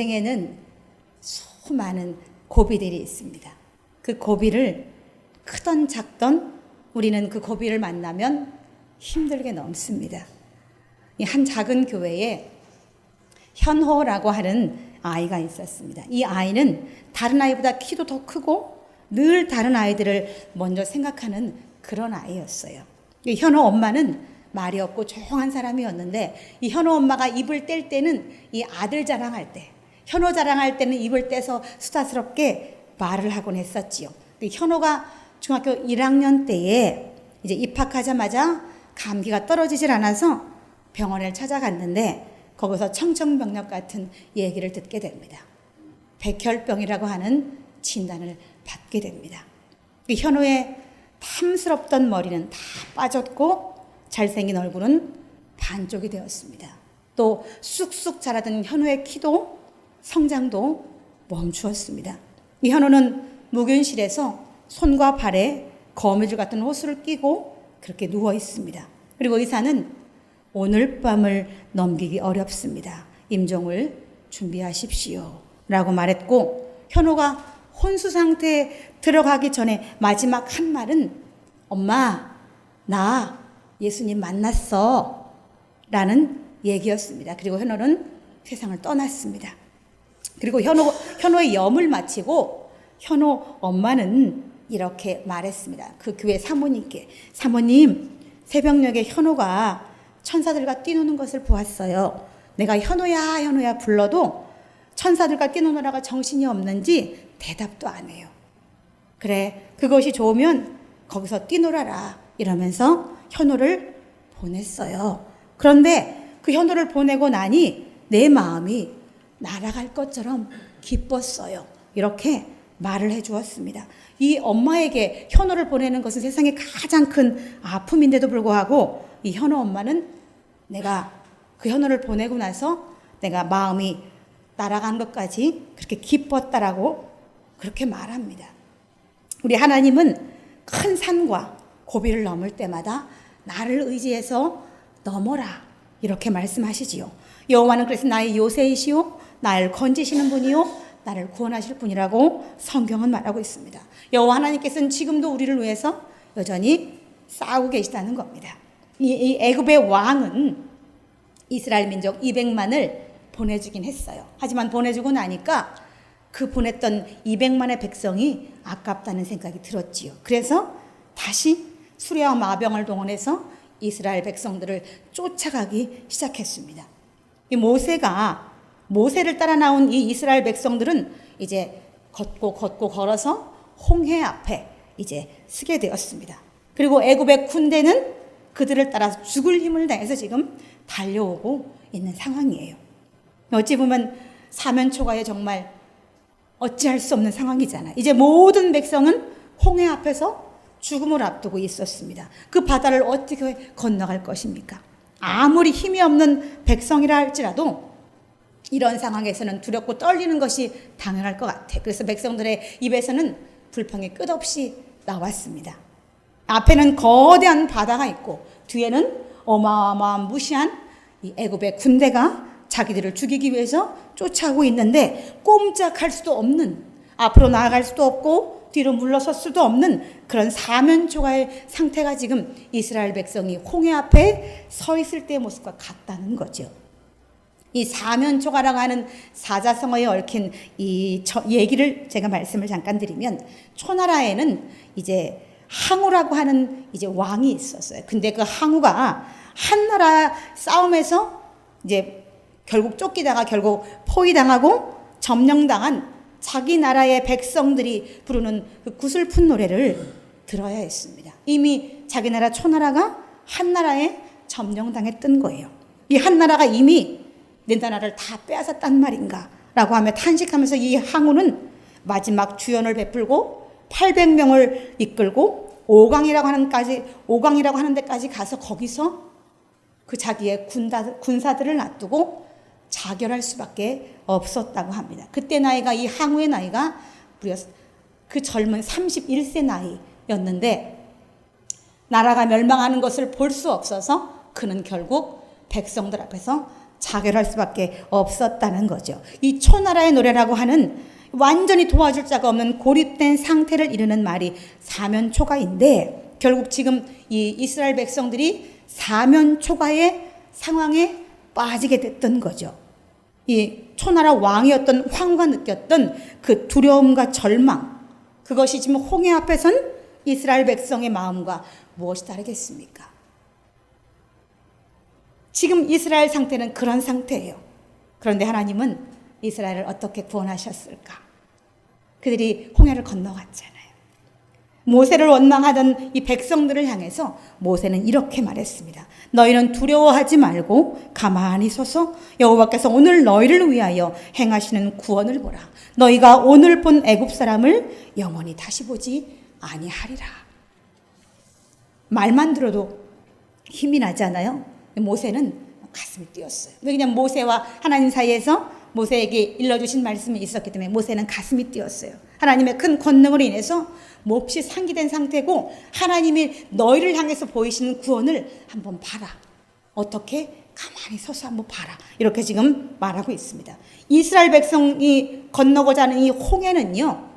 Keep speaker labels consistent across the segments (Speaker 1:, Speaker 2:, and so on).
Speaker 1: 인생에는 수많은 고비들이 있습니다. 그 고비를 크던 작던 우리는 그 고비를 만나면 힘들게 넘습니다. 이 한 작은 교회에 현호라고 하는 아이가 있었습니다. 이 아이는 다른 아이보다 키도 더 크고 늘 다른 아이들을 먼저 생각하는 그런 아이였어요. 이 현호 엄마는 말이 없고 조용한 사람이었는데 이 현호 엄마가 입을 뗄 때는 이 아들 자랑할 때, 현호 자랑할 때는 입을 떼서 수다스럽게 말을 하곤 했었지요. 현호가 중학교 1학년 때에 이제 입학하자마자 감기가 떨어지질 않아서 병원을 찾아갔는데 거기서 청천벽력 같은 얘기를 듣게 됩니다. 백혈병이라고 하는 진단을 받게 됩니다. 현호의 탐스럽던 머리는 다 빠졌고 잘생긴 얼굴은 반쪽이 되었습니다. 또 쑥쑥 자라던 현호의 키도 성장도 멈추었습니다. 이 현호는 묵윤실에서 손과 발에 거미줄 같은 호수를 끼고 그렇게 누워 있습니다. 그리고 의사는 오늘 밤을 넘기기 어렵습니다. 임종을 준비하십시오 라고 말했고 현호가 혼수 상태에 들어가기 전에 마지막 한 말은 엄마 나 예수님 만났어 라는 얘기였습니다. 그리고 현호는 세상을 떠났습니다. 그리고 현호의 염을 마치고 현호 엄마는 이렇게 말했습니다. 그 교회 사모님께 사모님 새벽녘에 현호가 천사들과 뛰노는 것을 보았어요. 내가 현호야 현호야 불러도 천사들과 뛰노느라가 정신이 없는지 대답도 안 해요. 그래 그것이 좋으면 거기서 뛰놀아라 이러면서 현호를 보냈어요. 그런데 그 현호를 보내고 나니 내 마음이 날아갈 것처럼 기뻤어요. 이렇게 말을 해주었습니다. 이 엄마에게 현호를 보내는 것은 세상에 가장 큰 아픔인데도 불구하고 이 현호 엄마는 내가 그 현호를 보내고 나서 내가 마음이 날아간 것까지 그렇게 기뻤다라고 그렇게 말합니다. 우리 하나님은 큰 산과 고비를 넘을 때마다 나를 의지해서 넘어라 이렇게 말씀하시지요. 여호와는 그래서 나의 요새이시오 나를 건지시는 분이요 나를 구원하실 분이라고 성경은 말하고 있습니다. 여호와 하나님께서는 지금도 우리를 위해서 여전히 싸우고 계시다는 겁니다. 이 애굽의 왕은 이스라엘 민족 200만을 보내주긴 했어요. 하지만 보내주고 나니까 그 보냈던 200만의 백성이 아깝다는 생각이 들었지요. 그래서 다시 수레와 마병을 동원해서 이스라엘 백성들을 쫓아가기 시작했습니다. 이 모세를 따라 나온 이 이스라엘 백성들은 이제 걷고 걸어서 홍해 앞에 이제 서게 되었습니다. 그리고 애굽의 군대는 그들을 따라 죽을 힘을 다해서 지금 달려오고 있는 상황이에요. 어찌 보면 사면초가에 정말 어찌할 수 없는 상황이잖아요. 이제 모든 백성은 홍해 앞에서 죽음을 앞두고 있었습니다. 그 바다를 어떻게 건너갈 것입니까? 아무리 힘이 없는 백성이라 할지라도 이런 상황에서는 두렵고 떨리는 것이 당연할 것 같아요. 그래서 백성들의 입에서는 불평이 끝없이 나왔습니다. 앞에는 거대한 바다가 있고 뒤에는 어마어마한 무시한 이 애굽의 군대가 자기들을 죽이기 위해서 쫓아오고 있는데 꼼짝할 수도 없는 앞으로 나아갈 수도 없고 뒤로 물러설 수도 없는 그런 사면초가의 상태가 지금 이스라엘 백성이 홍해 앞에 서 있을 때의 모습과 같다는 거죠. 이 사면초가라고 하는 사자성어에 얽힌 이 얘기를 제가 말씀을 잠깐 드리면 초나라에는 이제 항우라고 하는 이제 왕이 있었어요. 근데 그 항우가 한나라 싸움에서 이제 결국 쫓기다가 결국 포위당하고 점령당한 자기 나라의 백성들이 부르는 그 구슬픈 노래를 들어야 했습니다. 이미 자기 나라 초나라가 한나라에 점령당했던 거예요. 이 한나라가 이미 내 나라를 다 빼앗았단 말인가 라고 하며 탄식하면서 이 항우는 마지막 주연을 베풀고 800명을 이끌고 오강이라고 하는 데까지 가서 거기서 그 자기의 군사들을 놔두고 자결할 수밖에 없었다고 합니다. 그때 나이가 이 항우의 나이가 무려 그 젊은 31세 나이였는데 나라가 멸망하는 것을 볼 수 없어서 그는 결국 백성들 앞에서 자결할 수밖에 없었다는 거죠. 이 초나라의 노래라고 하는 완전히 도와줄 자가 없는 고립된 상태를 이르는 말이 사면초가인데, 결국 지금 이 이스라엘 백성들이 사면초가의 상황에 빠지게 됐던 거죠. 이 초나라 왕이었던 황후가 느꼈던 그 두려움과 절망, 그것이 지금 홍해 앞에선 이스라엘 백성의 마음과 무엇이 다르겠습니까? 지금 이스라엘 상태는 그런 상태예요. 그런데 하나님은 이스라엘을 어떻게 구원하셨을까? 그들이 홍해를 건너갔잖아요. 모세를 원망하던 이 백성들을 향해서 모세는 이렇게 말했습니다. 너희는 두려워하지 말고 가만히 서서 여호와께서 오늘 너희를 위하여 행하시는 구원을 보라. 너희가 오늘 본 애굽 사람을 영원히 다시 보지 아니하리라. 말만 들어도 힘이 나잖아요. 모세는 가슴이 뛰었어요. 왜냐하면 모세와 하나님 사이에서 모세에게 일러주신 말씀이 있었기 때문에 모세는 가슴이 뛰었어요. 하나님의 큰 권능으로 인해서 몹시 상기된 상태고, 하나님이 너희를 향해서 보이시는 구원을 한번 봐라. 어떻게? 가만히 서서 한번 봐라. 이렇게 지금 말하고 있습니다. 이스라엘 백성이 건너고자 하는 이 홍해는요,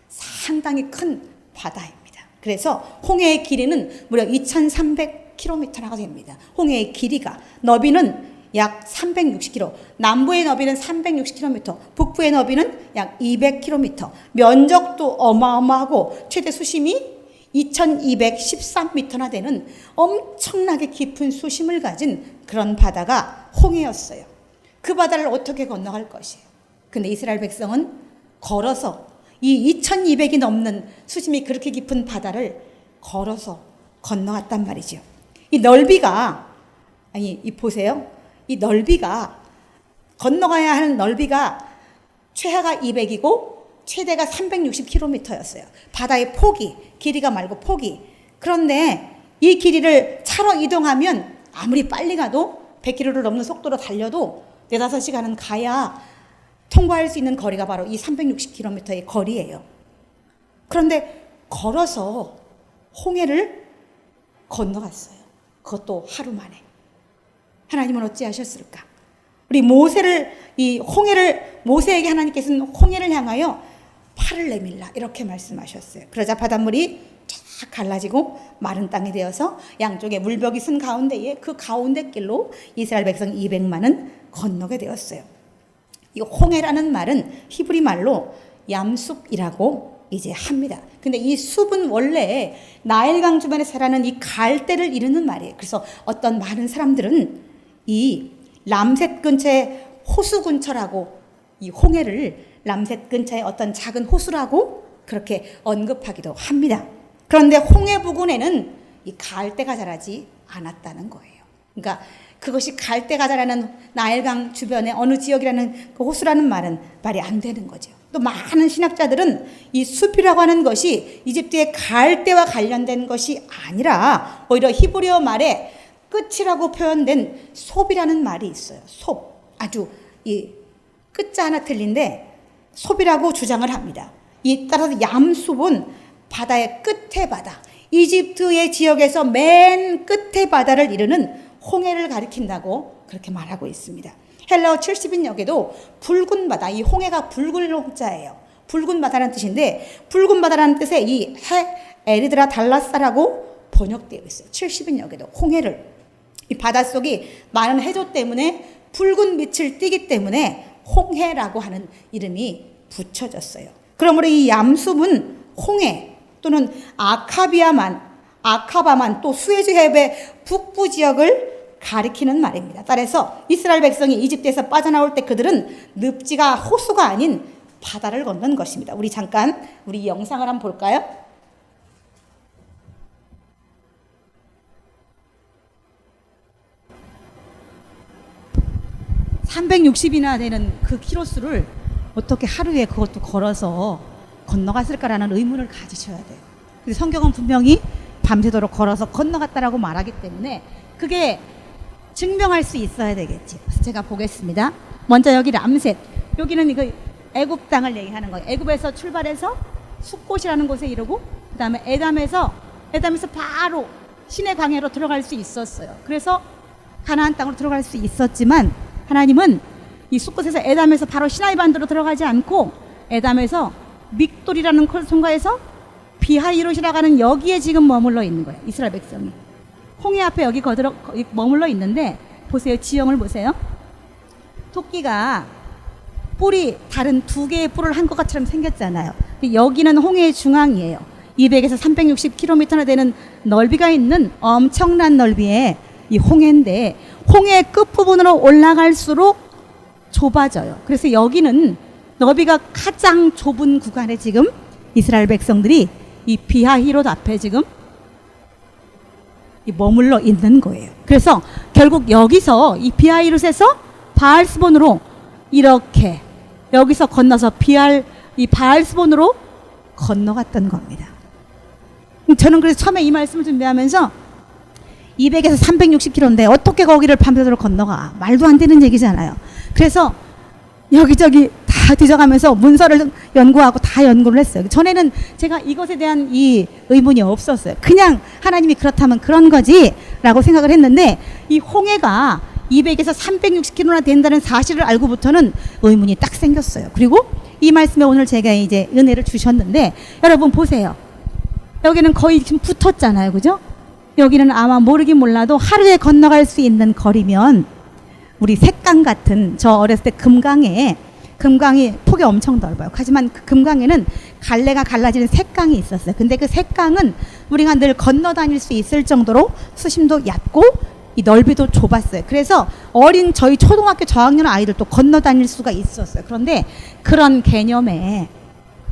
Speaker 1: 상당히 큰 바다입니다. 그래서 홍해의 길이는 무려 2300km라고 됩니다. 홍해의 길이가, 너비는 약 360km, 남부의 너비는 360km, 북부의 너비는 약 200km, 면적도 어마어마하고 최대 수심이 2213m나 되는 엄청나게 깊은 수심을 가진 그런 바다가 홍해였어요. 그 바다를 어떻게 건너갈 것이에요? 근데 이스라엘 백성은 걸어서 이 2200이 넘는 수심이 그렇게 깊은 바다를 걸어서 건너갔단 말이죠. 이 넓이가, 보세요. 이 넓이가, 건너가야 하는 넓이가 최하가 200이고 최대가 360km였어요. 바다의 폭이, 길이가 말고 폭이. 그런데 이 길이를 차로 이동하면 아무리 빨리 가도 100km를 넘는 속도로 달려도 4-5시간은 가야 통과할 수 있는 거리가 바로 이 360km의 거리예요. 그런데 걸어서 홍해를 건너갔어요. 그것도 하루 만에. 하나님은 어찌하셨을까? 우리 모세를, 이 홍해를, 모세에게 하나님께서는 홍해를 향하여 팔을 내밀라 이렇게 말씀하셨어요. 그러자 바닷물이 쫙 갈라지고 마른 땅이 되어서 양쪽에 물벽이 쓴 가운데에 그 가운데 길로 이스라엘 백성 200만은 건너게 되었어요. 이 홍해라는 말은 히브리 말로 얌숲이라고 이제 합니다. 근데 이 숲은 원래 나일강 주변에 자라는 이 갈대를 이르는 말이에요. 그래서 어떤 많은 사람들은 이 람셋 근처의 호수 근처라고, 이 홍해를 람셋 근처의 어떤 작은 호수라고 그렇게 언급하기도 합니다. 그런데 홍해 부근에는 이 갈대가 자라지 않았다는 거예요. 그러니까 그것이 갈대가 자라는 나일강 주변의 어느 지역이라는 그 호수라는 말은 말이 안 되는 거죠. 또 많은 신학자들은 이 숲이라고 하는 것이 이집트의 갈대와 관련된 것이 아니라 오히려 히브리어 말에 끝이라고 표현된 솝이라는 말이 있어요. 솝. 아주 이 끝자 하나 틀린데 솝이라고 주장을 합니다. 따라서 얌숲은 바다의 끝의 바다, 이집트의 지역에서 맨 끝의 바다를 이루는 홍해를 가리킨다고 그렇게 말하고 있습니다. 헬라어 70인역에도 붉은 바다, 이 홍해가 붉은 홍자예요. 붉은 바다라는 뜻인데, 붉은 바다라는 뜻의 이 에리드라 달라사라고 번역되어 있어요. 70인역에도 홍해를, 이 바닷속이 많은 해조 때문에 붉은 빛을 띠기 때문에 홍해라고 하는 이름이 붙여졌어요. 그러므로 이 얌숲은 홍해 또는 아카바만 또 수에즈 해협의 북부 지역을 가리키는 말입니다. 따라서 이스라엘 백성이 이집트에서 빠져나올 때 그들은 늪지가 호수가 아닌 바다를 건넌 것입니다. 우리 잠깐 우리 영상을 한번 볼까요? 360이나 되는 그 키로수를 어떻게 하루에 그것도 걸어서 건너갔을까라는 의문을 가지셔야 돼요. 근데 성경은 분명히 밤새도록 걸어서 건너갔다라고 말하기 때문에 그게 증명할 수 있어야 되겠지. 그래서 제가 보겠습니다. 먼저 여기 람셋, 여기는 이거 애굽 땅을 얘기하는 거예요. 애굽에서 출발해서 숫곳이라는 곳에 이르고, 그 다음에 에담에서 바로 시내 광야로 들어갈 수 있었어요. 그래서 가나안 땅으로 들어갈 수 있었지만 하나님은 이 숫곳에서 에담에서 바로 시나이 반도로 들어가지 않고 에담에서 믹돌이라는 손가에서 비하이롯이라고 하는 여기에 지금 머물러 있는 거예요. 이스라엘 백성이 홍해 앞에 여기 머물러 있는데 보세요. 지형을 보세요. 토끼가 뿔이 다른 두 개의 뿔을 한 것처럼 생겼잖아요. 여기는 홍해의 중앙이에요. 200에서 360km나 되는 넓이가 있는 엄청난 넓이의 이 홍해인데 홍해 끝부분으로 올라갈수록 좁아져요. 그래서 여기는 너비가 가장 좁은 구간에 지금 이스라엘 백성들이 이 비하히롯 앞에 지금 머물러 있는 거예요. 그래서 결국 여기서 이 비하히롯에서 바알스본으로 이렇게 여기서 건너서 이 바알스본으로 건너갔던 겁니다. 저는 그래서 처음에 이 말씀을 준비하면서 200에서 360km인데 어떻게 거기를 밤새도록 건너가? 말도 안 되는 얘기잖아요. 그래서 여기저기 다 뒤져가면서 문서를 연구하고 다 연구를 했어요. 전에는 제가 이것에 대한 이 의문이 없었어요. 그냥 하나님이 그렇다면 그런 거지 라고 생각을 했는데 이 홍해가 200에서 360km나 된다는 사실을 알고부터는 의문이 딱 생겼어요. 그리고 이 말씀에 오늘 제가 이제 은혜를 주셨는데 여러분 보세요. 여기는 거의 지금 붙었잖아요. 그죠? 여기는 아마 모르긴 몰라도 하루에 건너갈 수 있는 거리면 우리 색강 같은 저 어렸을 때 금강이 폭이 엄청 넓어요. 하지만 그 금강에는 갈래가 갈라지는 색강이 있었어요. 근데 그 색강은 우리가 늘 건너 다닐 수 있을 정도로 수심도 얕고 이 넓이도 좁았어요. 그래서 어린 저희 초등학교 저학년 아이들도 건너 다닐 수가 있었어요. 그런데 그런 개념의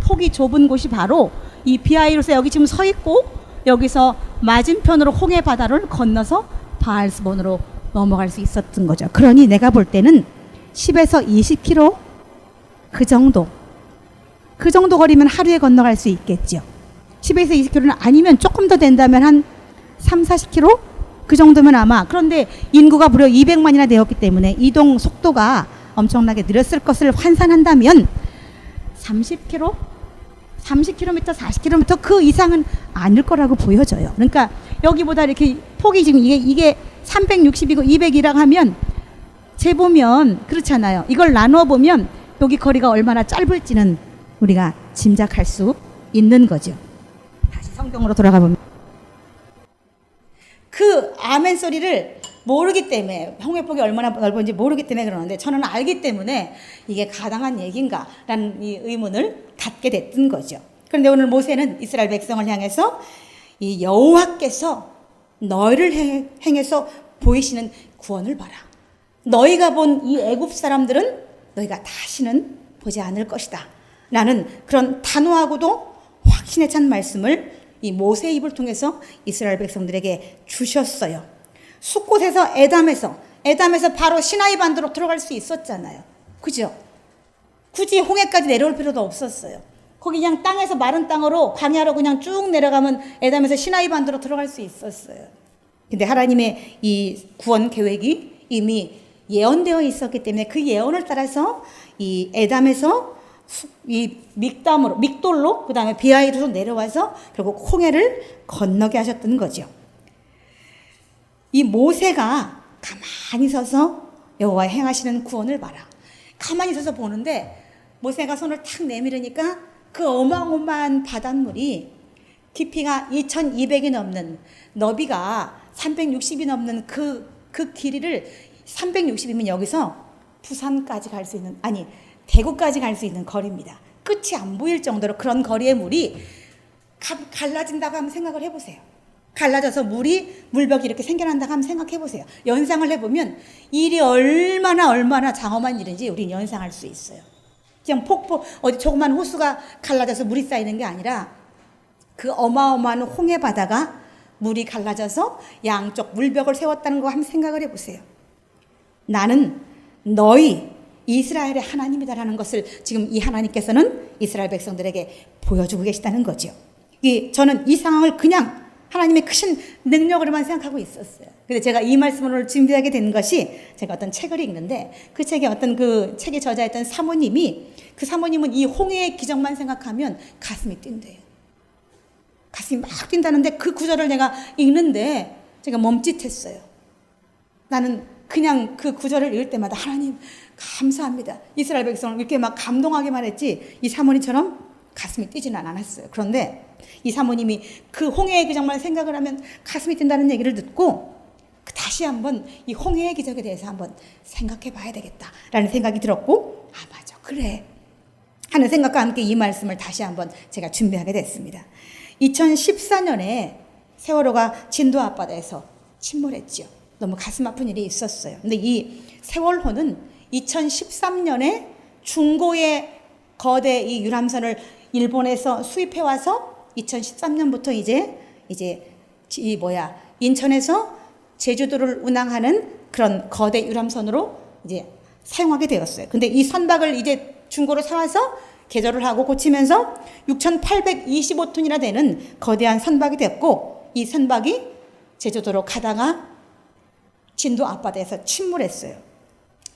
Speaker 1: 폭이 좁은 곳이 바로 이 비하이롯에 여기 지금 서 있고 여기서 맞은편으로 홍해 바다를 건너서 바알스본으로 넘어갈 수 있었던 거죠. 그러니 내가 볼 때는 10에서 20km 그 정도 거리면 하루에 건너갈 수 있겠죠. 10에서 20km는 아니면 조금 더 된다면 한 3, 40km 그 정도면 아마. 그런데 인구가 무려 200만이나 되었기 때문에 이동 속도가 엄청나게 느렸을 것을 환산한다면 30km, 40km 그 이상은 아닐 거라고 보여져요. 그러니까 여기보다 이렇게 폭이 지금 이게 360이고 200이라고 하면 재보면 그렇잖아요. 이걸 나눠 보면 여기 거리가 얼마나 짧을지는 우리가 짐작할 수 있는 거죠. 다시 성경으로 돌아가 보면 그 아멘 소리를 모르기 때문에 홍해폭이 얼마나 넓은지 모르기 때문에 그러는데 저는 알기 때문에 이게 가당한 얘기인가라는 이 의문을 갖게 됐던 거죠. 그런데 오늘 모세는 이스라엘 백성을 향해서 이 여호와께서 너희를 행해서 보이시는 구원을 봐라. 너희가 본 이 애굽 사람들은 너희가 다시는 보지 않을 것이다. 라는 그런 단호하고도 확신에 찬 말씀을 이 모세 입을 통해서 이스라엘 백성들에게 주셨어요. 숫곳에서 에담에서 바로 시나이 반도로 들어갈 수 있었잖아요. 그죠? 굳이 홍해까지 내려올 필요도 없었어요. 거기 그냥 땅에서 마른 땅으로 광야로 그냥 쭉 내려가면 에담에서 시나이 반도로 들어갈 수 있었어요. 근데 하나님의 이 구원 계획이 이미 예언되어 있었기 때문에 그 예언을 따라서 이 에담에서 이 믹돌로 그 다음에 비하이롯으로 내려와서 결국 홍해를 건너게 하셨던 거죠. 이 모세가 가만히 서서 여호와 행하시는 구원을 봐라. 가만히 서서 보는데 모세가 손을 탁 내밀으니까 그 어마어마한 바닷물이 깊이가 2200이 넘는 너비가 360이 넘는 그 길이를 360이면 여기서 부산까지 갈 수 있는 대구까지 갈 수 있는 거리입니다. 끝이 안 보일 정도로 그런 거리의 물이 갈라진다고 한번 생각을 해보세요. 갈라져서 물벽이 이렇게 생겨난다고 한번 생각해보세요. 연상을 해보면 일이 얼마나 장엄한 일인지 우리는 연상할 수 있어요. 그냥 어디 조그만 호수가 갈라져서 물이 쌓이는 게 아니라 그 어마어마한 홍해 바다가 물이 갈라져서 양쪽 물벽을 세웠다는 거 한번 생각을 해보세요. 나는 너희 이스라엘의 하나님이다라는 것을 지금 이 하나님께서는 이스라엘 백성들에게 보여주고 계시다는 거죠. 저는 이 상황을 그냥 하나님의 크신 능력으로만 생각하고 있었어요. 근데 제가 이 말씀을 준비하게 된 것이 제가 어떤 책을 읽는데 그 책에 어떤 그 책의 저자였던 사모님은 이 홍해의 기적만 생각하면 가슴이 뛴대요. 가슴이 막 뛴다는데 그 구절을 내가 읽는데 제가 멈칫했어요. 나는 그냥 그 구절을 읽을 때마다 하나님 감사합니다. 이스라엘 백성을 이렇게 막 감동하게만 했지 이 사모님처럼 가슴이 뛰지는 않았어요. 그런데 이 사모님이 그 홍해의 기적만 생각을 하면 가슴이 뛴다는 얘기를 듣고 다시 한번 이 홍해의 기적에 대해서 한번 생각해 봐야 되겠다라는 생각이 들었고, 아 맞아 그래 하는 생각과 함께 이 말씀을 다시 한번 제가 준비하게 됐습니다. 2014년에 세월호가 진도 앞바다에서 침몰했지요. 너무 가슴 아픈 일이 있었어요. 근데 이 세월호는 2013년에 중고의 거대 이 유람선을 일본에서 수입해 와서 2013년부터 이제 인천에서 제주도를 운항하는 그런 거대 유람선으로 이제 사용하게 되었어요. 근데 이 선박을 이제 중고로 사와서 개조를 하고 고치면서 6,825톤이나 되는 거대한 선박이 됐고, 이 선박이 제주도로 가다가 진도 앞바다에서 침몰했어요.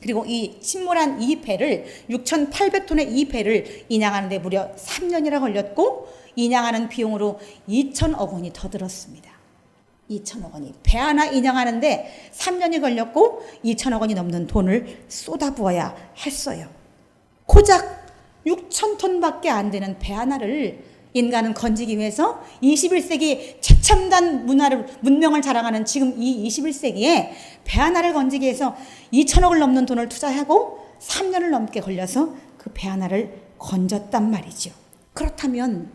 Speaker 1: 그리고 이 침몰한 이 배를 6,800톤의 이 배를 인양하는 데 무려 3년이나 걸렸고, 인양하는 비용으로 2천억 원이 더 들었습니다. 2천억 원이 배 하나 인양하는데 3년이 걸렸고 2천억 원이 넘는 돈을 쏟아부어야 했어요. 고작 6,000톤밖에 안 되는 배 하나를 인간은 건지기 위해서 21세기 최첨단 문명을 자랑하는 지금 이 21세기에 배 하나를 건지기 위해서 2천억을 넘는 돈을 투자하고 3년을 넘게 걸려서 그 배 하나를 건졌단 말이죠. 그렇다면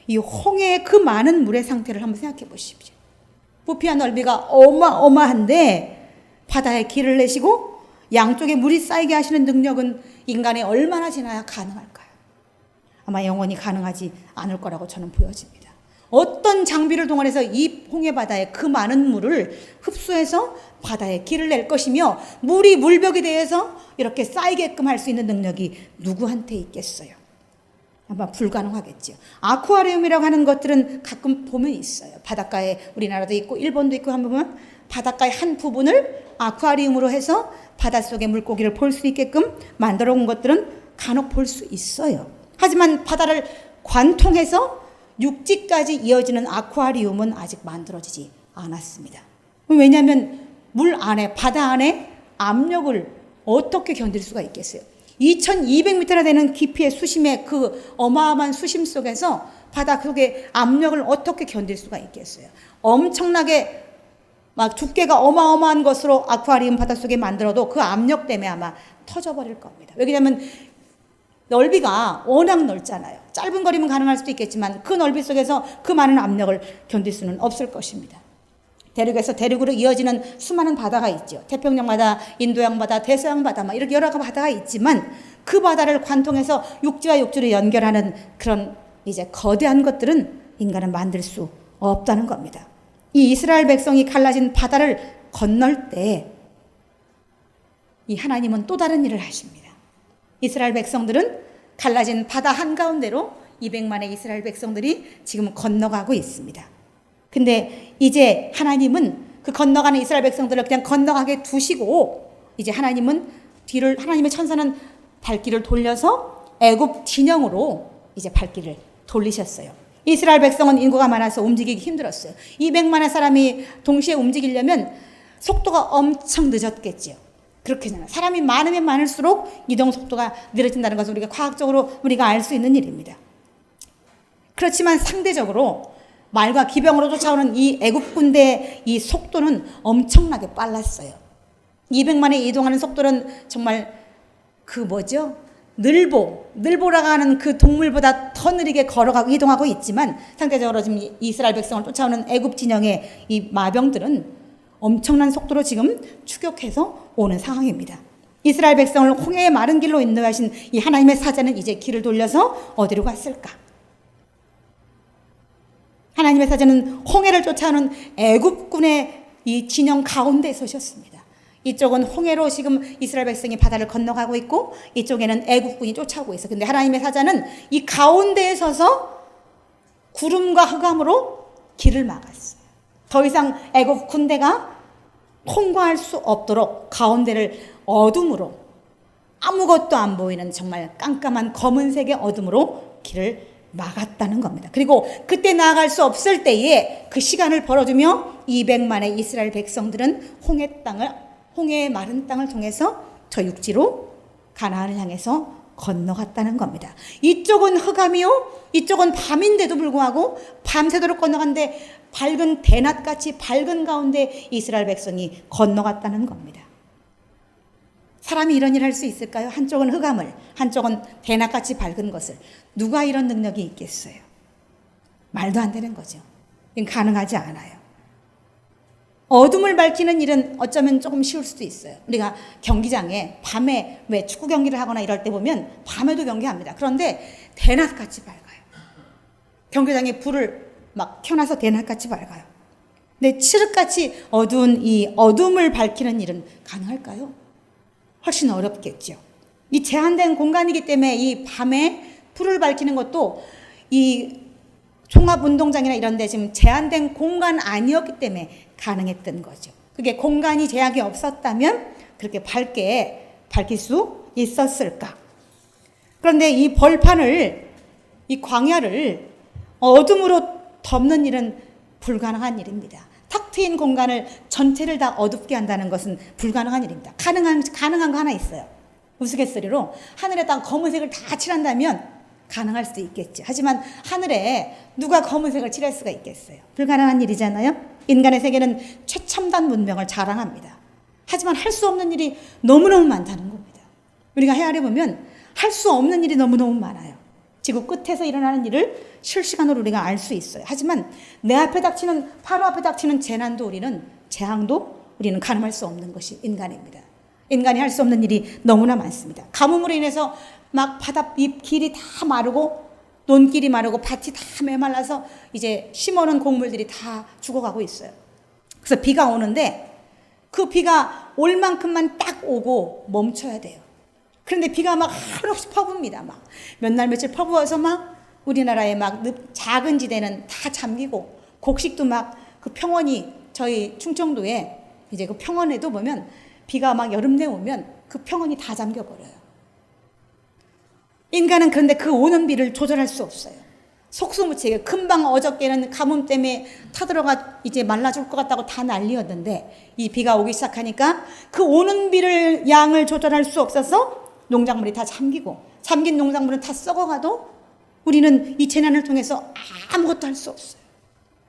Speaker 1: 이 홍해의 그 많은 물의 상태를 한번 생각해 보십시오. 부피와 넓이가 어마어마한데 바다에 길을 내시고 양쪽에 물이 쌓이게 하시는 능력은 인간이 얼마나 지나야 가능할까요? 아마 영원히 가능하지 않을 거라고 저는 보여집니다. 어떤 장비를 동원해서 이 홍해바다에 그 많은 물을 흡수해서 바다에 길을 낼 것이며 물이 물벽에 대해서 이렇게 쌓이게끔 할 수 있는 능력이 누구한테 있겠어요? 아마 불가능하겠죠. 아쿠아리움이라고 하는 것들은 가끔 보면 있어요. 바닷가에 우리나라도 있고 일본도 있고 한번 보면 바닷가의 한 부분을 아쿠아리움으로 해서 바닷속의 물고기를 볼 수 있게끔 만들어 온 것들은 간혹 볼 수 있어요. 하지만 바다를 관통해서 육지까지 이어지는 아쿠아리움은 아직 만들어지지 않았습니다. 왜냐하면 물 안에, 바다 안에 압력을 어떻게 견딜 수가 있겠어요? 2200m나 되는 깊이의 수심의 그 어마어마한 수심 속에서 바다 속의 압력을 어떻게 견딜 수가 있겠어요? 엄청나게 막 두께가 어마어마한 것으로 아쿠아리움 바닷속에 만들어도 그 압력 때문에 아마 터져버릴 겁니다. 왜냐하면 넓이가 워낙 넓잖아요. 짧은 거리면 가능할 수도 있겠지만 그 넓이 속에서 그 많은 압력을 견딜 수는 없을 것입니다. 대륙에서 대륙으로 이어지는 수많은 바다가 있죠. 태평양 바다, 인도양 바다, 대서양 바다, 막 이렇게 여러 바다가 있지만 그 바다를 관통해서 육지와 육지를 연결하는 그런 이제 거대한 것들은 인간은 만들 수 없다는 겁니다. 이 이스라엘 백성이 갈라진 바다를 건널 때 이 하나님은 또 다른 일을 하십니다. 이스라엘 백성들은 갈라진 바다 한가운데로 200만의 이스라엘 백성들이 지금 건너가고 있습니다. 근데 이제 하나님은 그 건너가는 이스라엘 백성들을 그냥 건너가게 두시고 이제 하나님의 천사는 발길을 돌려서 애굽 진영으로 이제 발길을 돌리셨어요. 이스라엘 백성은 인구가 많아서 움직이기 힘들었어요. 200만의 사람이 동시에 움직이려면 속도가 엄청 늦었겠죠. 그렇게잖아요. 사람이 많으면 많을수록 이동 속도가 느려진다는 것을 우리가 알 수 있는 일입니다. 그렇지만 상대적으로 말과 기병으로 쫓아오는 이 애굽 군대의 이 속도는 엄청나게 빨랐어요. 200만에 이동하는 속도는 정말 늘보라고 하는 그 동물보다 더 느리게 걸어가고 이동하고 있지만 상대적으로 지금 이스라엘 백성을 쫓아오는 애굽 진영의 이 마병들은 엄청난 속도로 지금 추격해서 오는 상황입니다. 이스라엘 백성을 홍해의 마른 길로 인도하신 이 하나님의 사자는 이제 길을 돌려서 어디로 갔을까? 하나님의 사자는 홍해를 쫓아오는 애굽군의 이 진영 가운데에 서셨습니다. 이쪽은 홍해로 지금 이스라엘 백성이 바다를 건너가고 있고 이쪽에는 애굽군이 쫓아오고 있어요. 근데 하나님의 사자는 이 가운데에 서서 구름과 흑암으로 길을 막았어요. 더 이상 애굽 군대가 통과할 수 없도록 가운데를 어둠으로 아무것도 안 보이는 정말 깜깜한 검은색의 어둠으로 길을 막았다는 겁니다. 그리고 그때 나아갈 수 없을 때에 그 시간을 벌어주며 200만의 이스라엘 백성들은 홍해 땅을 홍해의 마른 땅을 통해서 저 육지로 가나안을 향해서 건너갔다는 겁니다. 이쪽은 흑암이요, 이쪽은 밤인데도 불구하고 밤새도록 건너갔는데 밝은 대낮같이 밝은 가운데 이스라엘 백성이 건너갔다는 겁니다. 사람이 이런 일을 할 수 있을까요? 한쪽은 흑암을, 한쪽은 대낮같이 밝은 것을. 누가 이런 능력이 있겠어요? 말도 안 되는 거죠. 이건 가능하지 않아요. 어둠을 밝히는 일은 어쩌면 조금 쉬울 수도 있어요. 우리가 경기장에 밤에 왜 축구 경기를 하거나 이럴 때 보면 밤에도 경기합니다. 그런데 대낮같이 밝아요. 경기장에 불을 막 켜놔서 대낮같이 밝아요. 근데 칠흑같이 어두운 이 어둠을 밝히는 일은 가능할까요? 훨씬 어렵겠죠. 이 제한된 공간이기 때문에 이 밤에 불을 밝히는 것도 이 종합운동장이나 이런 데 지금 제한된 공간 아니었기 때문에 가능했던 거죠. 그게 공간이 제약이 없었다면 그렇게 밝게 밝힐 수 있었을까? 그런데 이 벌판을, 이 광야를 어둠으로 덮는 일은 불가능한 일입니다. 탁 트인 공간을 전체를 다 어둡게 한다는 것은 불가능한 일입니다. 가능한 거 하나 있어요. 우스갯소리로 하늘에다 검은색을 다 칠한다면 가능할 수도 있겠죠. 하지만 하늘에 누가 검은색을 칠할 수가 있겠어요? 불가능한 일이잖아요. 인간의 세계는 최첨단 문명을 자랑합니다. 하지만 할 수 없는 일이 너무너무 많다는 겁니다. 우리가 헤아려 보면 할 수 없는 일이 너무너무 많아요. 지구 끝에서 일어나는 일을 실시간으로 우리가 알 수 있어요. 하지만 내 앞에 닥치는, 바로 앞에 닥치는 재난도 재앙도 우리는 가늠할 수 없는 것이 인간입니다. 인간이 할 수 없는 일이 너무나 많습니다. 가뭄으로 인해서 막 바닷잎 길이 다 마르고 논길이 마르고 밭이 다 메말라서 이제 심어놓은 곡물들이 다 죽어가고 있어요. 그래서 비가 오는데 그 비가 올 만큼만 딱 오고 멈춰야 돼요. 그런데 비가 막 한없이 퍼붑니다. 막 몇 날 며칠 퍼부어서 막 우리나라의 막 작은 지대는 다 잠기고 곡식도 막 그 평원이 저희 충청도에 이제 그 평원에도 보면 비가 막 여름 내 오면 그 평원이 다 잠겨버려요. 인간은 그런데 그 오는 비를 조절할 수 없어요. 속수무책에 금방 어저께는 가뭄 때문에 타들어가 이제 말라 죽을 것 같다고 다 난리였는데 이 비가 오기 시작하니까 그 오는 비를 양을 조절할 수 없어서 농작물이 다 잠긴 농작물은 다 썩어가도 우리는 이 재난을 통해서 아무것도 할 수 없어요.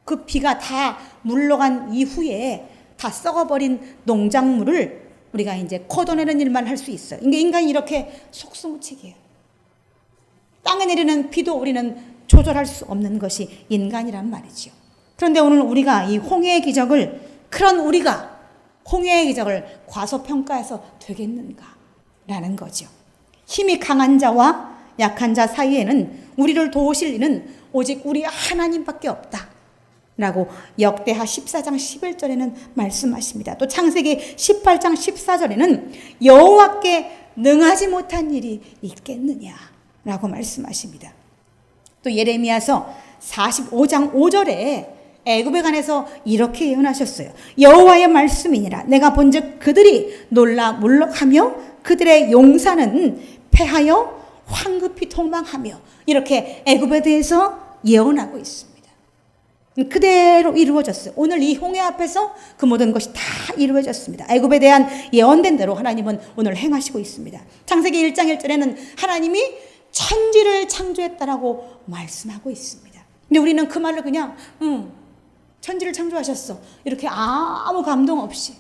Speaker 1: 그 비가 다 물러간 이후에 다 썩어버린 농작물을 우리가 이제 걷어내는 일만 할 수 있어요. 인간이 이렇게 속수무책이에요. 땅에 내리는 비도 우리는 조절할 수 없는 것이 인간이란 말이죠. 그런데 오늘 우리가 이 홍해의 기적을, 그런 우리가 홍해의 기적을 과소평가해서 되겠는가라는 거죠. 힘이 강한 자와 약한 자 사이에는 우리를 도우실 이는 오직 우리 하나님밖에 없다 라고 역대하 14장 11절에는 말씀하십니다. 또 창세기 18장 14절에는 여호와께 능하지 못한 일이 있겠느냐 라고 말씀하십니다. 또 예레미야서 45장 5절에 애굽에 관해서 이렇게 예언하셨어요. 여호와의 말씀이니라. 내가 본즉 그들이 놀라 물럭하며 그들의 용사는 패하여 황급히 도망하며, 이렇게 애굽에 대해서 예언하고 있습니다. 그대로 이루어졌어요. 오늘 이 홍해 앞에서 그 모든 것이 다 이루어졌습니다. 애굽에 대한 예언된 대로 하나님은 오늘 행하시고 있습니다. 창세기 1장 1절에는 하나님이 천지를 창조했다라고 말씀하고 있습니다. 근데 우리는 그 말을 그냥 천지를 창조하셨어 이렇게 아무 감동 없이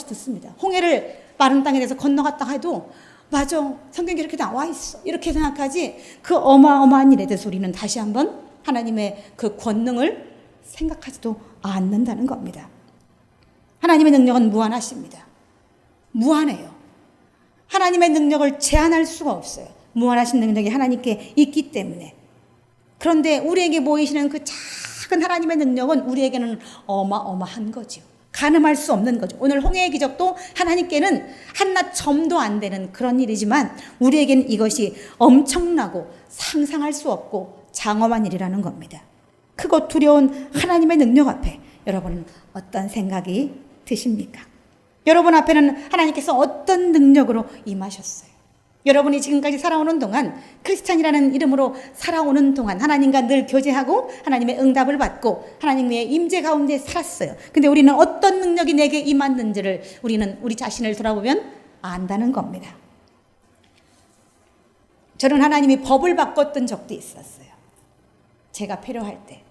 Speaker 1: 듣습니다. 홍해를 마른 땅에 대해서 건너갔다 해도 맞아, 성경에 이렇게 나와 있어 이렇게 생각하지, 그 어마어마한 일에 대해서 우리는 다시 한번 하나님의 그 권능을 생각하지도 않는다는 겁니다. 하나님의 능력은 무한하십니다. 무한해요. 하나님의 능력을 제한할 수가 없어요. 무한하신 능력이 하나님께 있기 때문에. 그런데 우리에게 보이시는 그 작은 하나님의 능력은 우리에게는 어마어마한 거죠. 가늠할 수 없는 거죠. 오늘 홍해의 기적도 하나님께는 한낱 점도 안 되는 그런 일이지만 우리에게는 이것이 엄청나고 상상할 수 없고 장엄한 일이라는 겁니다. 크고 두려운 하나님의 능력 앞에 여러분은 어떤 생각이 드십니까? 여러분 앞에는 하나님께서 어떤 능력으로 임하셨어요? 여러분이 지금까지 살아오는 동안, 크리스찬이라는 이름으로 살아오는 동안 하나님과 늘 교제하고 하나님의 응답을 받고 하나님의 임재 가운데 살았어요. 근데 우리는 어떤 능력이 내게 임했는지를 우리는 우리 자신을 돌아보면 안다는 겁니다. 저는 하나님이 법을 바꿨던 적도 있었어요. 제가 필요할 때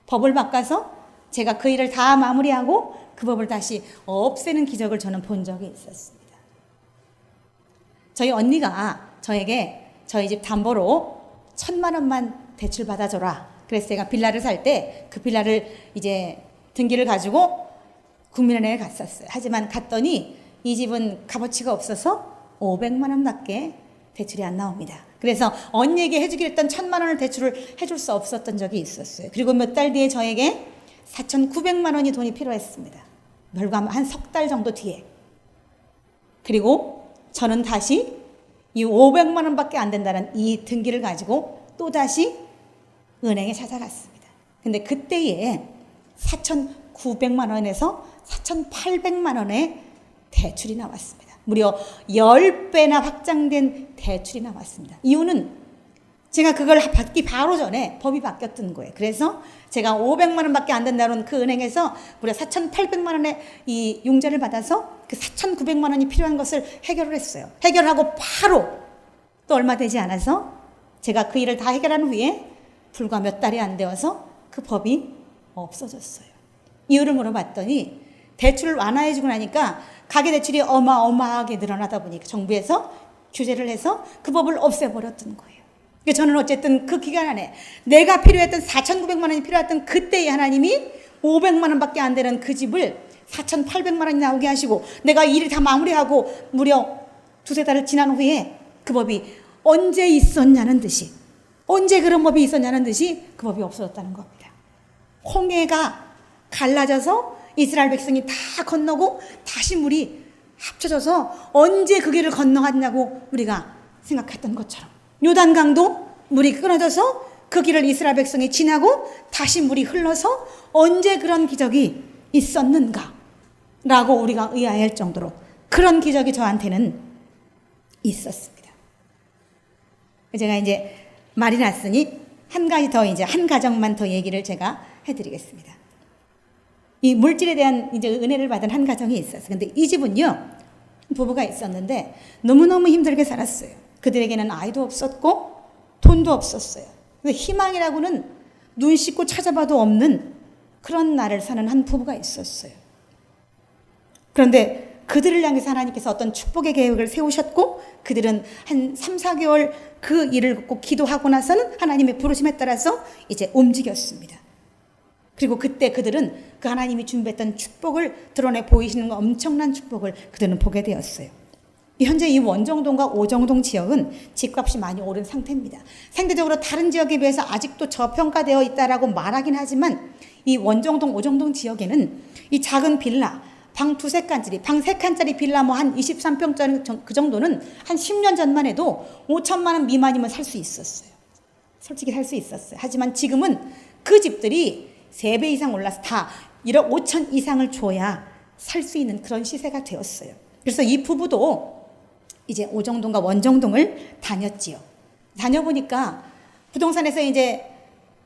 Speaker 1: 법을 바꿔서 제가 그 일을 다 마무리하고 그 법을 다시 없애는 기적을 저는 본 적이 있었습니다. 저희 언니가 저에게 저희 집 담보로 1,000만 원만 대출 받아줘라. 그래서 제가 빌라를 살 때 그 빌라를 이제 등기를 가지고 국민은행에 갔었어요. 하지만 갔더니 이 집은 값어치가 없어서 500만 원밖에 대출이 안 나옵니다. 그래서 언니에게 해주기로 했던 1,000만 원을 대출을 해줄 수 없었던 적이 있었어요. 그리고 몇 달 뒤에 저에게 4,900만 원이 돈이 필요했습니다. 결과 한 석 달 정도 뒤에. 그리고 저는 다시 이 500만 원밖에 안 된다는 이 등기를 가지고 또다시 은행에 찾아갔습니다. 근데 그때에 4,900만 원에서 4,800만 원의 대출이 나왔습니다. 무려 10배나 확장된 대출이 나왔습니다. 이유는 제가 그걸 받기 바로 전에 법이 바뀌었던 거예요. 그래서 제가 500만 원밖에 안 된다는 그 은행에서 무려 4,800만 원의 이 융자를 받아서 그 4,900만 원이 필요한 것을 해결을 했어요. 해결하고 바로 또 얼마 되지 않아서 제가 그 일을 다 해결한 후에 불과 몇 달이 안 되어서 그 법이 없어졌어요. 이유를 물어봤더니 대출을 완화해주고 나니까 가계대출이 어마어마하게 늘어나다 보니까 정부에서 규제를 해서 그 법을 없애버렸던 거예요. 저는 어쨌든 그 기간 안에 내가 필요했던 4,900만 원이 필요했던 그때에 하나님이 500만 원밖에 안 되는 그 집을 4,800만 원이 나오게 하시고 내가 일을 다 마무리하고 무려 두세 달을 지난 후에 그 법이 언제 있었냐는 듯이 언제 그런 법이 있었냐는 듯이 그 법이 없어졌다는 겁니다. 홍해가 갈라져서 이스라엘 백성이 다 건너고 다시 물이 합쳐져서 언제 그 길을 건너갔냐고 우리가 생각했던 것처럼 요단강도 물이 끊어져서 그 길을 이스라엘 백성이 지나고 다시 물이 흘러서 언제 그런 기적이 있었는가 라고 우리가 의아해할 정도로 그런 기적이 저한테는 있었습니다. 제가 이제 말이 났으니 한 가지 더 이제 한 가정만 더 얘기를 제가 해드리겠습니다. 이 물질에 대한 이제 은혜를 받은 한 가정이 있었어요. 근데 이 집은요, 부부가 있었는데 너무너무 힘들게 살았어요. 그들에게는 아이도 없었고 돈도 없었어요. 희망이라고는 눈 씻고 찾아봐도 없는 그런 날을 사는 한 부부가 있었어요. 그런데 그들을 향해서 하나님께서 어떤 축복의 계획을 세우셨고 그들은 한 3, 4개월 그 일을 걷고 기도하고 나서는 하나님의 부르심에 따라서 이제 움직였습니다. 그리고 그때 그들은 그 하나님이 준비했던 축복을 드러내 보이시는 엄청난 축복을 그들은 보게 되었어요. 현재 이 원정동과 오정동 지역은 집값이 많이 오른 상태입니다. 상대적으로 다른 지역에 비해서 아직도 저평가되어 있다라고 말하긴 하지만 이 원정동, 오정동 지역에는 이 작은 빌라, 방 2-3칸짜리, 방 3칸짜리 빌라 뭐 한 23평짜리 그 정도는 한 10년 전만 해도 5천만 원 미만이면 살 수 있었어요. 솔직히 살 수 있었어요. 하지만 지금은 그 집들이 3배 이상 올라서 다 1억 5천 이상을 줘야 살 수 있는 그런 시세가 되었어요. 그래서 이 부부도 이제 오정동과 원정동을 다녔지요. 다녀보니까 부동산에서 이제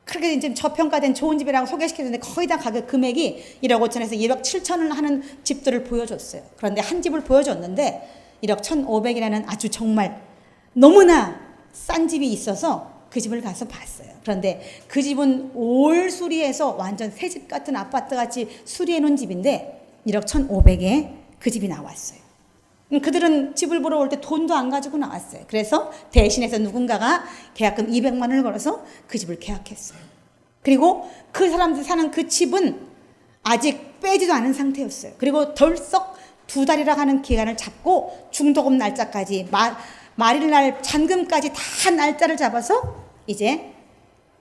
Speaker 1: 그렇게 이제 저평가된 좋은 집이라고 소개시켰는데 거의 다 가격 금액이 1억 5천에서 1억 7천을 하는 집들을 보여줬어요. 그런데 한 집을 보여줬는데 1억 1,500이라는 아주 정말 너무나 싼 집이 있어서 그 집을 가서 봤어요. 그런데 그 집은 올 수리해서 완전 새 집 같은 아파트 같이 수리해 놓은 집인데 1억 1,500에 그 집이 나왔어요. 그들은 집을 보러 올 때 돈도 안 가지고 나왔어요. 그래서 대신해서 누군가가 계약금 200만 원을 걸어서 그 집을 계약했어요. 그리고 그 사람들 사는 그 집은 아직 빼지도 않은 상태였어요. 그리고 덜썩 2달이라 하는 기간을 잡고 중도금 날짜까지 말일날 잔금까지 다 날짜를 잡아서 이제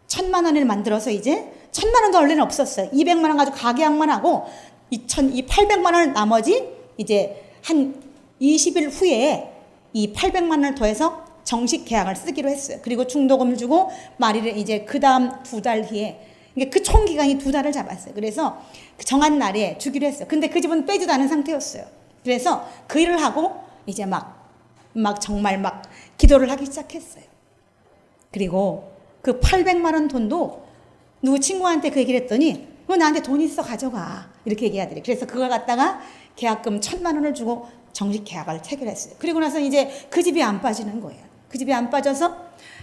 Speaker 1: 1,000만 원을 만들어서 이제 1,000만 원도 원래는 없었어요. 200만 원 가지고 가계약만 하고 800만 원을 나머지 이제 한 20일 후에 이 800만 원을 더해서 정식 계약을 쓰기로 했어요. 그리고 중도금을 주고 말일에 이제 그 다음 2달 뒤에 그 총 기간이 2달을 잡았어요. 그래서 정한 날에 주기로 했어요. 근데 그 집은 빼지도 않은 상태였어요. 그래서 그 일을 하고 이제 막 정말 막 기도를 하기 시작했어요. 그리고 그 800만 원 돈도 누구 친구한테 그 얘기를 했더니 너 나한테 돈 있어 가져가 이렇게 얘기하더래. 그래서 그걸 갖다가 계약금 1,000만 원을 주고 정식 계약을 체결했어요. 그리고 나서 이제 그 집이 안 빠지는 거예요. 그 집이 안 빠져서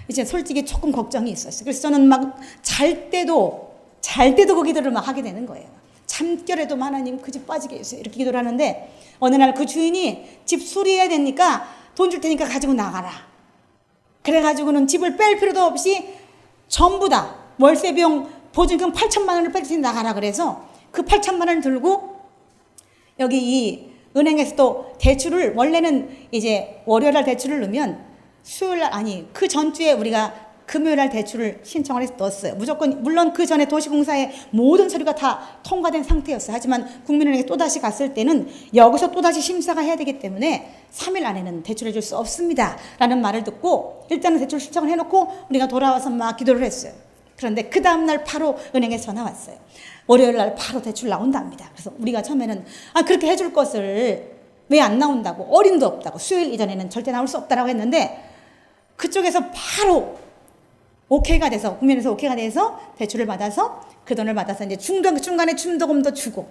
Speaker 1: 이제 솔직히 조금 걱정이 있었어요. 그래서 저는 막 잘 때도 그 기도를 막 하게 되는 거예요. 잠결에도 하나님 그 집 빠지게 해주세요 이렇게 기도를 하는데 어느 날 그 주인이 집 수리해야 되니까 돈 줄 테니까 가지고 나가라. 그래가지고는 집을 뺄 필요도 없이 전부 다 월세 비용 보증금 8,000만 원을 뺄 테니 나가라 그래서 그 8,000만 원을 들고 여기 이 은행에서도 대출을 원래는 이제 월요일 날 대출을 넣으면 수요일 날 아니 그 전주에 우리가 금요일 날 대출을 신청을 해서 넣었어요. 무조건 물론 그 전에 도시공사의 모든 서류가 다 통과된 상태였어요. 하지만 국민은행에 또다시 갔을 때는 여기서 또다시 심사가 해야 되기 때문에 3일 안에는 대출해 줄 수 없습니다 라는 말을 듣고 일단은 대출 신청을 해놓고 우리가 돌아와서 막 기도를 했어요. 그런데 그 다음날 바로 은행에서 전화 왔어요. 월요일 날 바로 대출 나온답니다. 그래서 우리가 처음에는 그렇게 해줄 것을 왜 안 나온다고 어림도 없다고 수요일 이전에는 절대 나올 수 없다라고 했는데 그쪽에서 바로 오케이가 돼서 국민에서 오케이가 돼서 대출을 받아서 그 돈을 받아서 이제 중간에 중도금도 주고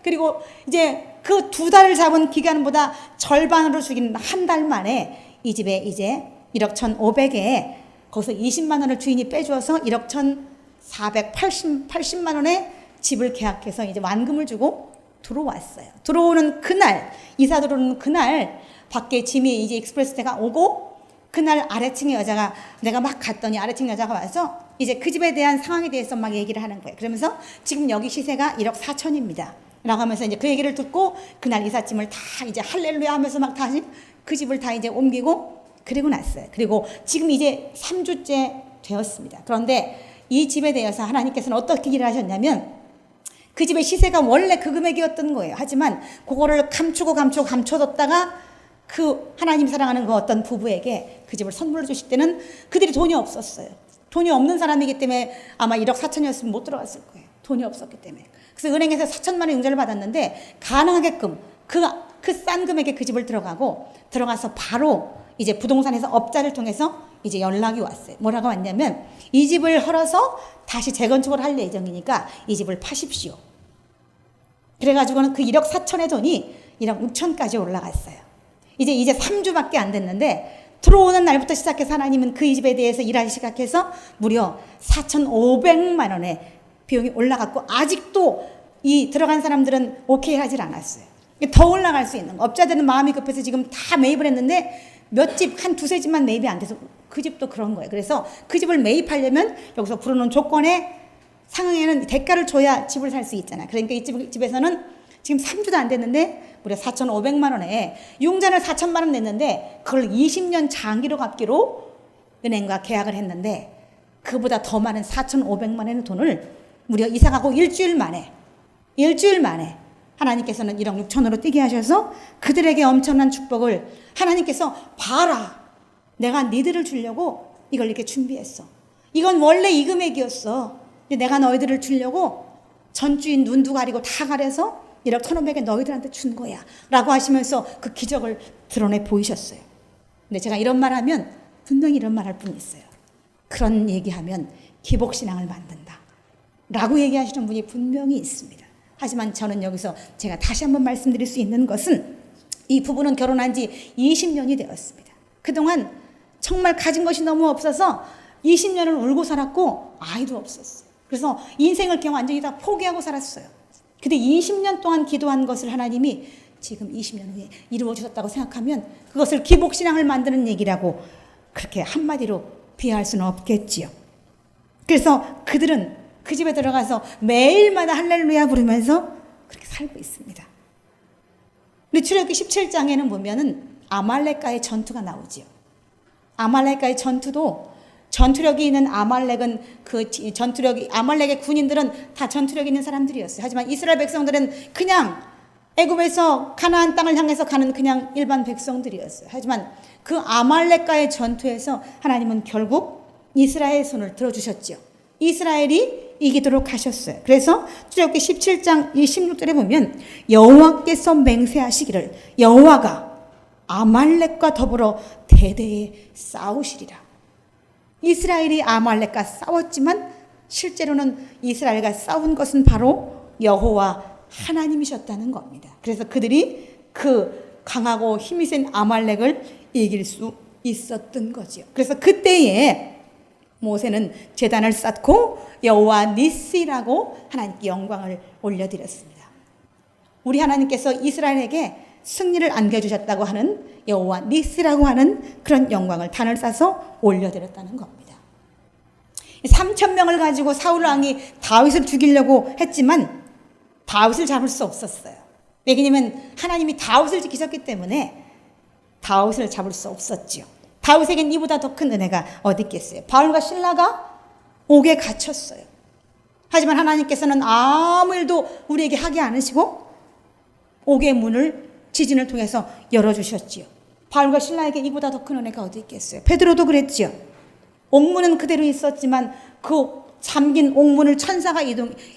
Speaker 1: 그리고 이제 그 2달을 잡은 기간보다 절반으로 주긴 한 달 만에 이 집에 이제 1억 1,500에 거기서 20만 원을 주인이 빼주어서 1억 1,480만 원에 집을 계약해서 이제 완금을 주고 들어왔어요. 들어오는 그날 이사 들어오는 그날 밖에 짐이 이제 익스프레스대가 오고 그날 아래층의 여자가 내가 막 갔더니 아래층 여자가 와서 이제 그 집에 대한 상황에 대해서 막 얘기를 하는 거예요. 그러면서 지금 여기 시세가 1억 4천입니다. 라고 하면서 이제 그 얘기를 듣고 그날 이삿짐을 다 이제 할렐루야 하면서 막 다시 그 집을 다 이제 옮기고 그리고 났어요. 그리고 지금 이제 3주째 되었습니다. 그런데 이 집에 대해서 하나님께서는 어떻게 일을 하셨냐면 그 집의 시세가 원래 그 금액이었던 거예요. 하지만 그거를 감춰뒀다가 그 하나님 사랑하는 그 어떤 부부에게 그 집을 선물로 주실 때는 그들이 돈이 없었어요. 돈이 없는 사람이기 때문에 아마 1억 4천이었으면 못 들어갔을 거예요. 돈이 없었기 때문에. 그래서 은행에서 4천만 원 융자를 받았는데 가능하게끔 그 싼 금액에 그 집을 들어가서 바로 이제 부동산에서 업자를 통해서 이제 연락이 왔어요. 뭐라고 왔냐면 이 집을 헐어서 다시 재건축을 할 예정이니까 이 집을 파십시오. 그래가지고는 그 1억 4천의 돈이 1억 6천까지 올라갔어요. 이제 3주밖에 안 됐는데 들어오는 날부터 시작해서 하나님은 그 집에 대해서 일하기 시작해서 무려 4,500만 원의 비용이 올라갔고 아직도 이 들어간 사람들은 오케이 하질 않았어요. 더 올라갈 수 있는 업자들은 마음이 급해서 지금 다 매입을 했는데 몇 집, 한 두세 집만 매입이 안 돼서 그 집도 그런 거예요. 그래서 그 집을 매입하려면 여기서 부르는 조건에 상응에는 대가를 줘야 집을 살 수 있잖아요. 그러니까 이 집에서는 지금 3주도 안 됐는데 무려 4,500만 원에 융자를 4천만 원 냈는데 그걸 20년 장기로 갚기로 은행과 계약을 했는데 그보다 더 많은 4,500만 원의 돈을 무려 이사가고 일주일 만에 하나님께서는 1억 6천으로 뛰게 하셔서 그들에게 엄청난 축복을 하나님께서 봐라 내가 니들을 주려고 이걸 이렇게 준비했어. 이건 원래 이 금액이었어. 근데 내가 너희들을 주려고 전주인 눈도 가리고 다 가려서 1억 1,500에 너희들한테 준 거야 라고 하시면서 그 기적을 드러내 보이셨어요. 근데 제가 이런 말 하면 분명히 이런 말 할 분이 있어요. 그런 얘기하면 기복신앙을 만든다 라고 얘기하시는 분이 분명히 있습니다. 하지만 저는 여기서 제가 다시 한번 말씀드릴 수 있는 것은 이 부부는 결혼한 지 20년이 되었습니다. 그동안 정말 가진 것이 너무 없어서 20년을 울고 살았고 아이도 없었어요. 그래서 인생을 그냥 완전히 다 포기하고 살았어요. 근데 20년 동안 기도한 것을 하나님이 지금 20년 후에 이루어 주셨다고 생각하면 그것을 기복신앙을 만드는 얘기라고 그렇게 한마디로 비하할 수는 없겠지요. 그래서 그들은 그 집에 들어가서 매일마다 할렐루야 부르면서 그렇게 살고 있습니다. 근데 출애굽기 17장에는 보면은 아말렉과의 전투가 나오지요. 아말렉과의 전투도 전투력이 있는 아말렉은 아말렉의 군인들은 다 전투력 있는 사람들이었어요. 하지만 이스라엘 백성들은 그냥 애굽에서 가나안 땅을 향해서 가는 그냥 일반 백성들이었어요. 하지만 그 아말렉과의 전투에서 하나님은 결국 이스라엘의 손을 들어주셨죠. 이스라엘이 이기도록 하셨어요. 그래서 출애굽기 17장 26절에 보면 여호와께서 맹세하시기를 여호와가 아말렉과 더불어 대대에 싸우시리라. 이스라엘이 아말렉과 싸웠지만 실제로는 이스라엘과 싸운 것은 바로 여호와 하나님이셨다는 겁니다. 그래서 그들이 그 강하고 힘이 센 아말렉을 이길 수 있었던 거죠. 그래서 그때에 모세는 제단을 쌓고 여호와 니시라고 하나님께 영광을 올려드렸습니다. 우리 하나님께서 이스라엘에게 승리를 안겨주셨다고 하는 여호와 니시라고 하는 그런 영광을 단을 쌓아서 올려드렸다는 겁니다. 3,000명을 가지고 사울 왕이 다윗을 죽이려고 했지만 다윗을 잡을 수 없었어요. 왜냐하면 하나님이 다윗을 지키셨기 때문에 다윗을 잡을 수 없었죠. 다윗에겐 이보다 더 큰 은혜가 어디 있겠어요. 바울과 실라가 옥에 갇혔어요. 하지만 하나님께서는 아무 일도 우리에게 하게 않으시고 옥의 문을 지진을 통해서 열어주셨지요. 바울과 실라에게 이보다 더 큰 은혜가 어디 있겠어요. 베드로도 그랬지요. 옥문은 그대로 있었지만 그 잠긴 옥문을 천사가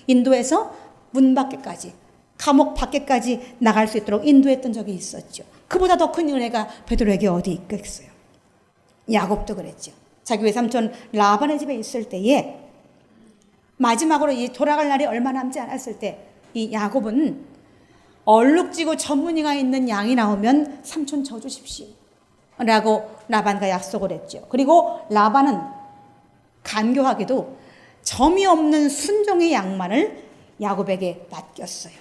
Speaker 1: 인도해서 문 밖에까지, 감옥 밖에까지 나갈 수 있도록 인도했던 적이 있었죠. 그보다 더 큰 은혜가 베드로에게 어디 있겠어요. 야곱도 그랬죠. 자기 외삼촌 라반의 집에 있을 때에 마지막으로 돌아갈 날이 얼마 남지 않았을 때 이 야곱은 얼룩지고 젖무늬가 있는 양이 나오면 삼촌 저 주십시오 라고 라반과 약속을 했죠. 그리고 라반은 간교하게도 점이 없는 순종의 양만을 야곱에게 맡겼어요.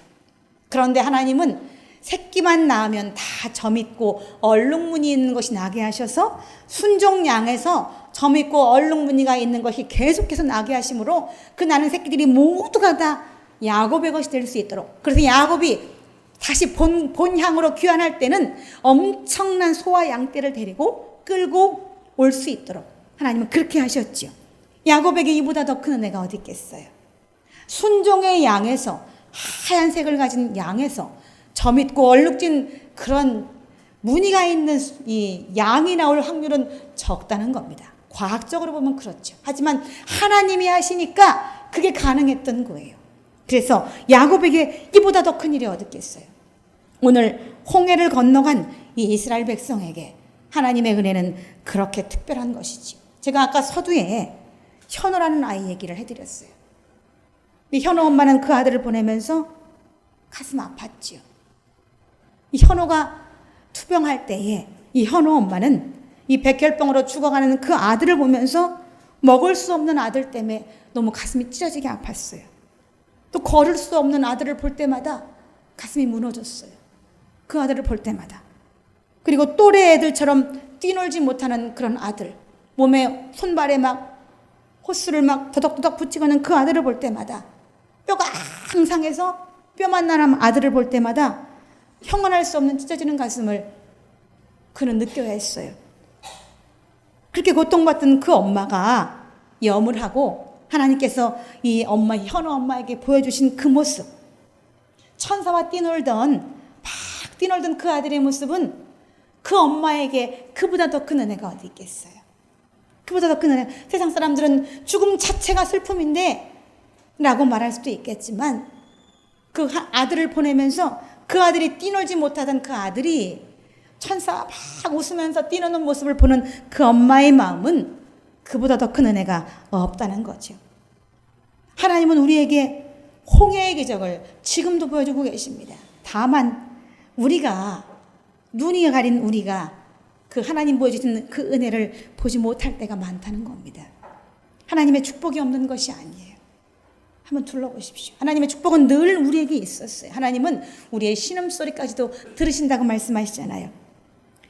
Speaker 1: 그런데 하나님은 새끼만 낳으면 다 점 있고 얼룩무늬 있는 것이 나게 하셔서 순종 양에서 점 있고 얼룩무늬가 있는 것이 계속해서 나게 하심으로 그 나는 새끼들이 모두가 다 야곱의 것이 될 수 있도록, 그래서 야곱이 다시 본향으로 귀환할 때는 엄청난 소와 양떼를 데리고 끌고 올 수 있도록 하나님은 그렇게 하셨죠. 야곱에게 이보다 더 큰 은혜가 어디 있겠어요. 순종의 양에서, 하얀색을 가진 양에서 점 있고 얼룩진 그런 무늬가 있는 이 양이 나올 확률은 적다는 겁니다. 과학적으로 보면 그렇죠. 하지만 하나님이 하시니까 그게 가능했던 거예요. 그래서 야곱에게 이보다 더 큰 일이 어디 있겠어요. 오늘 홍해를 건너간 이 이스라엘 백성에게 하나님의 은혜는 그렇게 특별한 것이지. 제가 아까 서두에 현호라는 아이 얘기를 해드렸어요. 현호 엄마는 그 아들을 보내면서 가슴 아팠지요. 이 현호가 투병할 때에 이 현호 엄마는 이 백혈병으로 죽어가는 그 아들을 보면서 먹을 수 없는 아들 때문에 너무 가슴이 찢어지게 아팠어요. 또 걸을 수 없는 아들을 볼 때마다 가슴이 무너졌어요. 그 아들을 볼 때마다. 그리고 또래 애들처럼 뛰놀지 못하는 그런 아들, 몸에 손발에 막 호스를 막 더덕더덕 붙이고는 그 아들을 볼 때마다, 뼈가 항상해서 뼈만 나는 아들을 볼 때마다 형언할 수 없는 찢어지는 가슴을 그는 느껴야 했어요. 그렇게 고통받던 그 엄마가 염을 하고 하나님께서 이 엄마, 현우 엄마에게 보여주신 그 모습, 천사와 뛰놀던 그 아들의 모습은 그 엄마에게 그보다 더 큰 은혜가 어디 있겠어요. 그보다 더 큰 은혜. 세상 사람들은 죽음 자체가 슬픔인데 라고 말할 수도 있겠지만 그 아들을 보내면서 그 아들이 뛰놀지 못하던 그 아들이 천사가 막 웃으면서 뛰노는 모습을 보는 그 엄마의 마음은 그보다 더 큰 은혜가 없다는 거죠. 하나님은 우리에게 홍해의 기적을 지금도 보여주고 계십니다. 다만 우리가, 눈이 가린 우리가 그 하나님 보여주신 그 은혜를 보지 못할 때가 많다는 겁니다. 하나님의 축복이 없는 것이 아니에요. 한번 둘러보십시오. 하나님의 축복은 늘 우리에게 있었어요. 하나님은 우리의 신음소리까지도 들으신다고 말씀하시잖아요.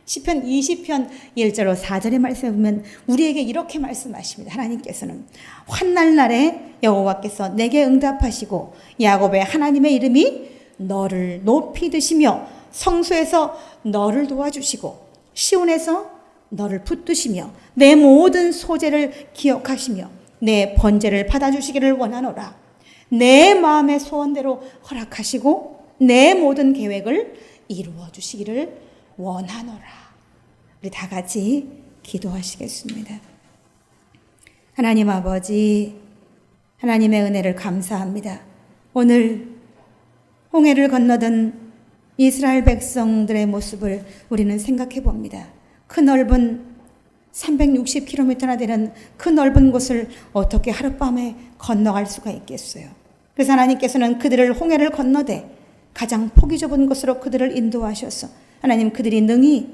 Speaker 1: 시편 20편 1절로 4절의 말씀에 보면 우리에게 이렇게 말씀하십니다. 하나님께서는 환난 날에 여호와께서 내게 응답하시고 야곱의 하나님의 이름이 너를 높이 드시며 성소에서 너를 도와주시고 시온에서 너를 붙드시며 내 모든 소재를 기억하시며 내 번제를 받아주시기를 원하노라. 내 마음의 소원대로 허락하시고 내 모든 계획을 이루어 주시기를 원하노라. 우리 다 같이 기도하시겠습니다. 하나님 아버지, 하나님의 은혜를 감사합니다. 오늘 홍해를 건너던 이스라엘 백성들의 모습을 우리는 생각해 봅니다. 그 넓은 360km나 되는 그 넓은 곳을 어떻게 하룻밤에 건너갈 수가 있겠어요. 그래서 하나님께서는 그들을 홍해를 건너되 가장 폭이 좁은 곳으로 그들을 인도하셔서 하나님 그들이 능히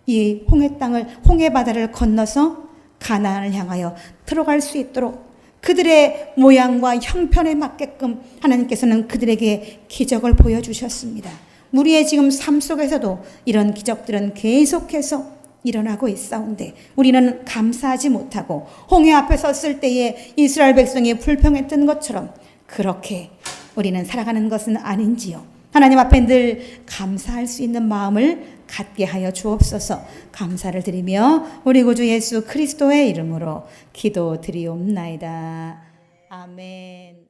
Speaker 1: 이 홍해 바다를 건너서 가나안을 향하여 들어갈 수 있도록 그들의 모양과 형편에 맞게끔 하나님께서는 그들에게 기적을 보여주셨습니다. 우리의 지금 삶 속에서도 이런 기적들은 계속해서 일어나고 있사온데 우리는 감사하지 못하고 홍해 앞에 섰을 때에 이스라엘 백성이 불평했던 것처럼 그렇게 우리는 살아가는 것은 아닌지요. 하나님 앞에 늘 감사할 수 있는 마음을 갖게 하여 주옵소서. 감사를 드리며 우리 구주 예수 그리스도의 이름으로 기도드리옵나이다. 아멘.